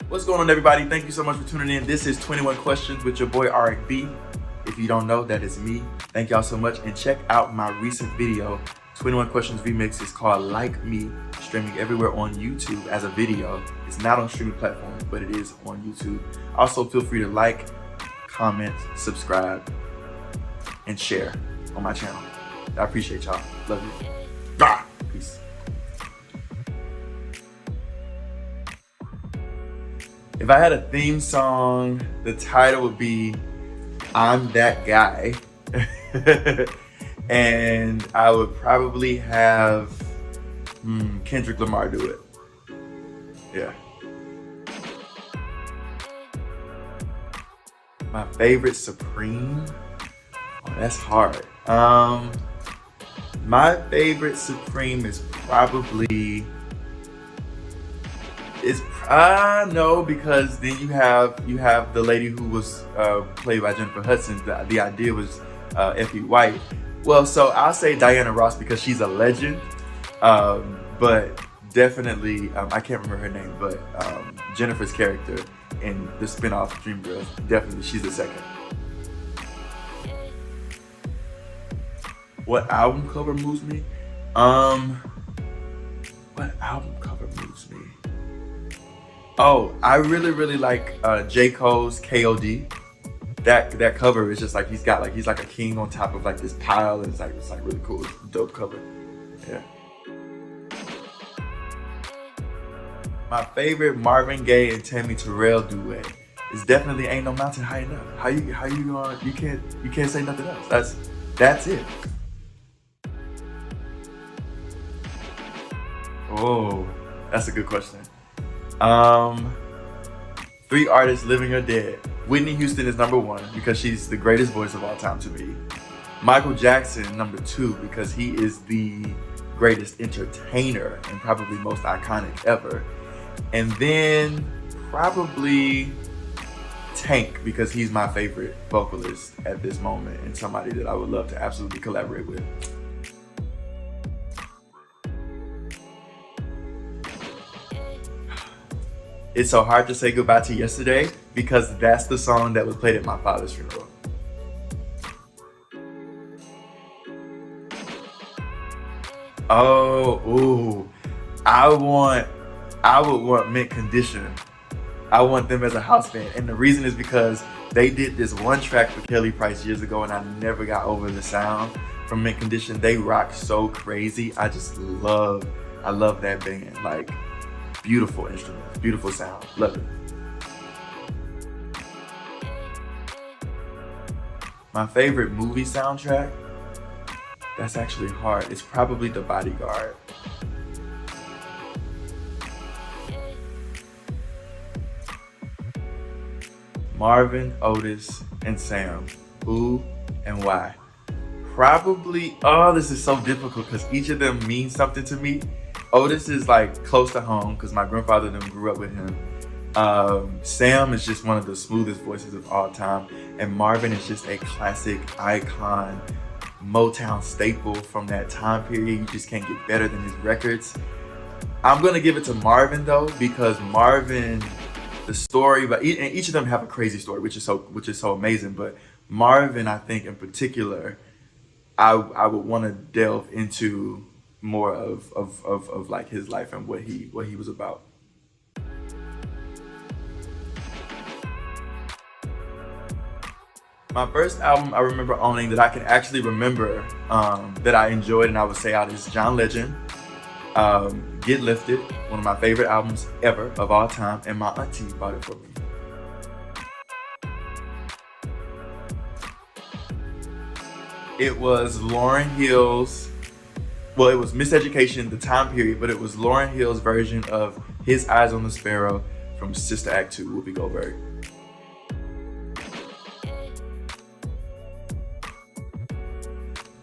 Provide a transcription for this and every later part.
What's going on, everybody? Thank you so much for tuning in. This is 21 Questions with your boy Aric B. If you don't know, that is me. Thank y'all so much, and check out my recent video, 21 Questions Remix. It's called Like Me, streaming everywhere on YouTube as a video. It's not on streaming platforms, but it is on YouTube. Also, feel free to like, comment, subscribe, and share on my channel. I appreciate y'all. Love you. Ah, peace. If I had a theme song, the title would be I'm That Guy. And I would probably have Kendrick Lamar do it. Yeah. My favorite Supreme? Oh, that's hard. My favorite Supreme is probably no, because then you have the lady who was played by Jennifer Hudson. The idea was Effie White. Well, so I'll say Diana Ross because she's a legend. But definitely, I can't remember her name, but Jennifer's character in the spinoff Dreamgirls, definitely she's the second. What album cover moves me? What album cover moves me? Oh, I really like J. Cole's KOD. That cover is just like he's like a king on top of like this pile, and it's like really cool. It's a dope cover. Yeah. My favorite Marvin Gaye and Tammy Terrell duet is definitely Ain't No Mountain High Enough. How you going? You can't say nothing else. That's it. Oh, that's a good question. 3 artists, living or dead. Whitney Houston is number 1 because she's the greatest voice of all time to me. Michael Jackson, number 2, because he is the greatest entertainer and probably most iconic ever. And then probably Tank, because he's my favorite vocalist at this moment and somebody that I would love to absolutely collaborate with. It's so hard to say goodbye to yesterday because that's the song that was played at my father's funeral. Oh, ooh. I would want Mint Condition. I want them as a house band. And the reason is because they did this one track for Kelly Price years ago and I never got over the sound from Mint Condition. They rock so crazy. I love that band. Like, beautiful instruments, beautiful sound, love it. My favorite movie soundtrack? That's actually hard. It's probably The Bodyguard. Marvin, Otis, and Sam. Who and why? Probably, oh, this is so difficult because each of them means something to me. Otis is like close to home because my grandfather and them grew up with him. Sam is just one of the smoothest voices of all time. And Marvin is just a classic icon, Motown staple from that time period. You just can't get better than his records. I'm gonna give it to Marvin though, because Marvin, the story, and each of them have a crazy story, which is so amazing. But Marvin, I think in particular, I would want to delve into more of like his life and what he was about. My first album I remember owning that I can actually remember that I enjoyed and I would say out is John Legend. Get Lifted, one of my favorite albums ever of all time, and my auntie bought it for me. It was Lauryn Hill's, well, it was Miseducation, the time period, but it was Lauryn Hill's version of His Eyes on the Sparrow from Sister Act 2, Whoopi Goldberg.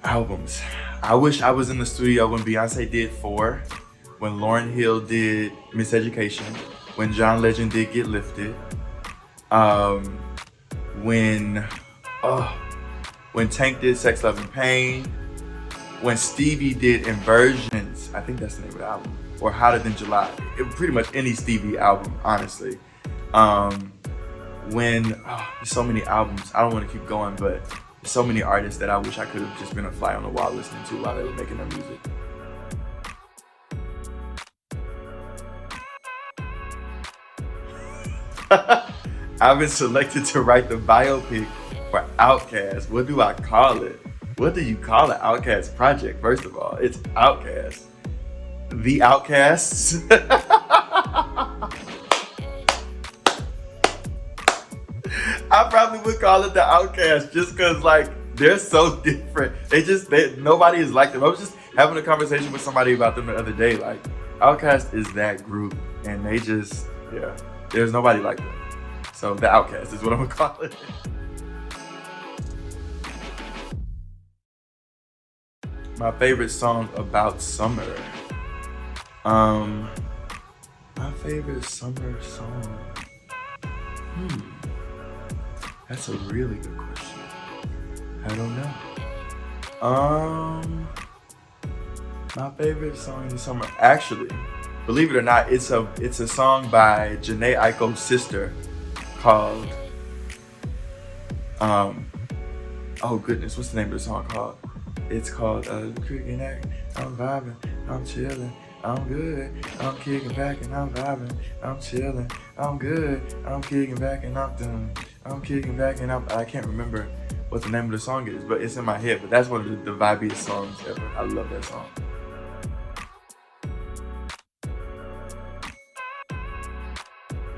Albums. I wish I was in the studio when Beyonce did 4, when Lauryn Hill did Miseducation, when John Legend did Get Lifted, when Tank did Sex, Love, and Pain, when Stevie did Inversions, I think that's the name of the album, or Hotter Than July. Pretty much any Stevie album, honestly. There's so many albums. I don't want to keep going, but there's so many artists that I wish I could have just been a fly on the wall listening to while they were making their music. I've been selected to write the biopic for Outkast. What do I call it? What do you call an Outkast project? First of all, it's Outkast. The Outcasts. I probably would call it the Outcasts just because, like, they're so different. Nobody is like them. I was just having a conversation with somebody about them the other day. Like, Outkast is that group, and there's nobody like them. So the Outcast is what I'm gonna call it. My favorite song about summer. My favorite summer song. That's a really good question. I don't know. My favorite song in the summer. Actually, believe it or not, it's a song by Jhené Aiko's sister called oh goodness, what's the name of the song called? It's called Kicking Back, I'm vibing, I'm chilling, I'm good, I'm kicking back and I'm vibing, I'm chilling, I'm good, I'm kicking back and I'm done, I'm kicking back and I can't remember what the name of the song is, but it's in my head. But that's one of the vibiest songs ever. I love that song.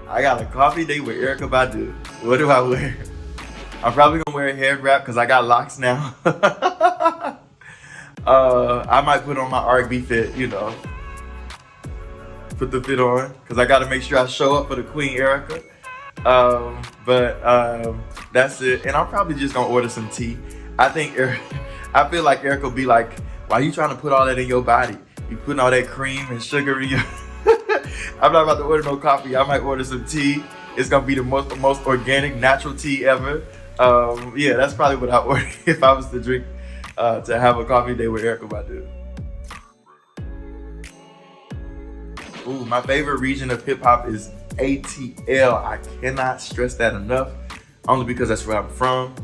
I got a coffee date with Aric B. What do I wear? I'm probably gonna wear a hair wrap because I got locks now. I might put on my Aric B fit, put the fit on because I gotta make sure I show up for the Queen Erica. But that's it. And I'm probably just gonna order some tea. I feel like Aric will be like, why are you trying to put all that in your body? You putting all that cream and sugar in your... I'm not about to order no coffee. I might order some tea. It's gonna be the most organic, natural tea ever. Yeah, that's probably what I order if I was to drink, to have a coffee day with Aric B. Ooh, my favorite region of hip hop is ATL. I cannot stress that enough, only because that's where I'm from.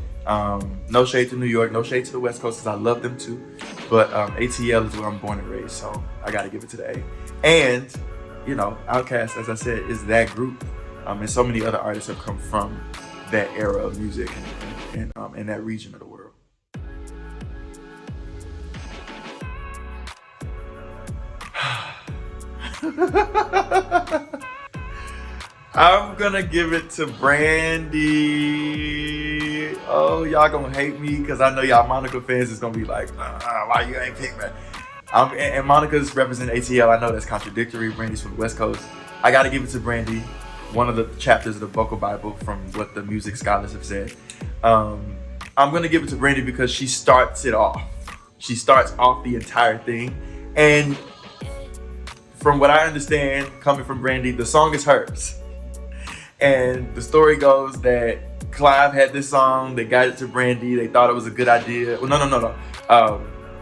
No shade to New York, no shade to the West Coast, because I love them too. But ATL is where I'm born and raised, so I gotta give it to the A. And, Outkast, as I said, is that group. And so many other artists have come from that era of music and that region of the world. I'm gonna give it to Brandy. Oh, y'all gonna hate me because I know y'all Monica fans is gonna be like, why you ain't pick me? And Monica's represent ATL. I know that's contradictory. Brandy's from the West Coast. I gotta give it to Brandy. One of the chapters of the Vocal Bible from what the music scholars have said. I'm gonna give it to Brandy because she starts it off. She starts off the entire thing. And from what I understand, coming from Brandy, the song is hers. And the story goes that Clive had this song, they got it to Brandy, they thought it was a good idea. Well, no.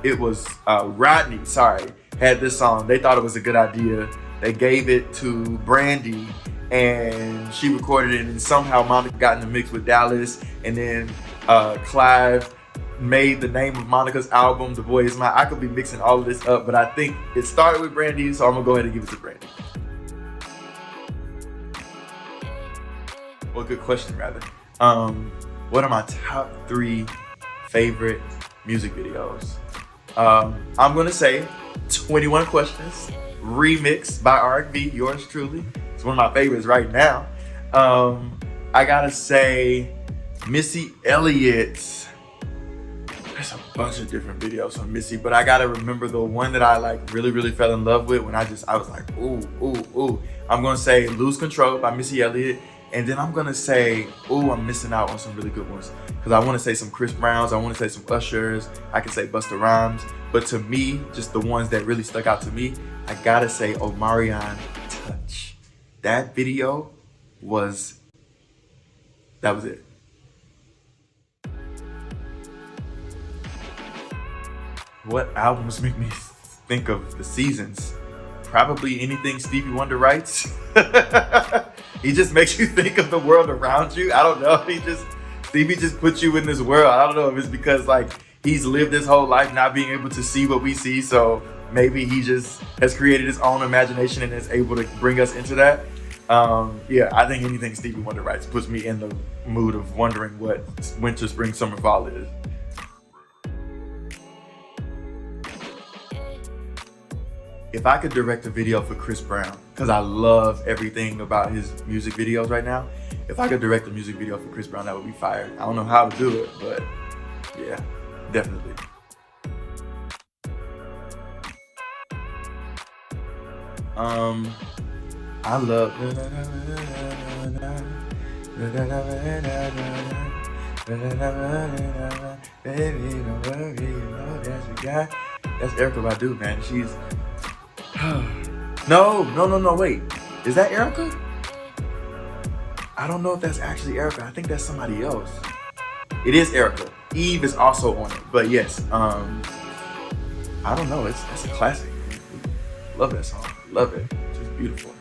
It was Rodney, had this song, they thought it was a good idea. They gave it to Brandy and she recorded it, and somehow Monica got in the mix with Dallas, and then Clive made the name of Monica's album, The Boy Is Mine. I could be mixing all of this up, but I think it started with Brandy, so I'm gonna go ahead and give it to Brandy. Well, good question, rather. What are my top 3 favorite music videos? I'm gonna say 21 Questions, remix by Aric B, yours truly. It's one of my favorites right now. I gotta say Missy Elliott's. There's a bunch of different videos on Missy, but I gotta remember the one that I really fell in love with when I was like, ooh. I'm gonna say Lose Control by Missy Elliott. And then I'm gonna say, I'm missing out on some really good ones. Because I wanna say some Chris Browns, I wanna say some Ushers, I can say Busta Rhymes. But to me, just the ones that really stuck out to me, I gotta say Omarion Touch. That video that was it. What albums make me think of the seasons? probably anything Stevie Wonder writes. He just makes you think of the world around you. I don't know. Stevie just puts you in this world. I don't know if it's because like he's lived his whole life not being able to see what we see. So maybe he just has created his own imagination and is able to bring us into that. Yeah, I think anything Stevie Wonder writes puts me in the mood of wondering what winter, spring, summer, fall is. If I could direct a video for Chris Brown, because I love everything about his music videos right now, if I could direct a music video for Chris Brown, that would be fire. I don't know how to do it, but yeah, definitely. I love. Baby, don't worry, you know that you got. That's Aric B, man. She's. No, wait. Is that Erica? I don't know if that's actually Erica. I think that's somebody else. It is Erica. Eve is also on it. But yes, I don't know. That's a classic. Love that song. Love it. It's beautiful.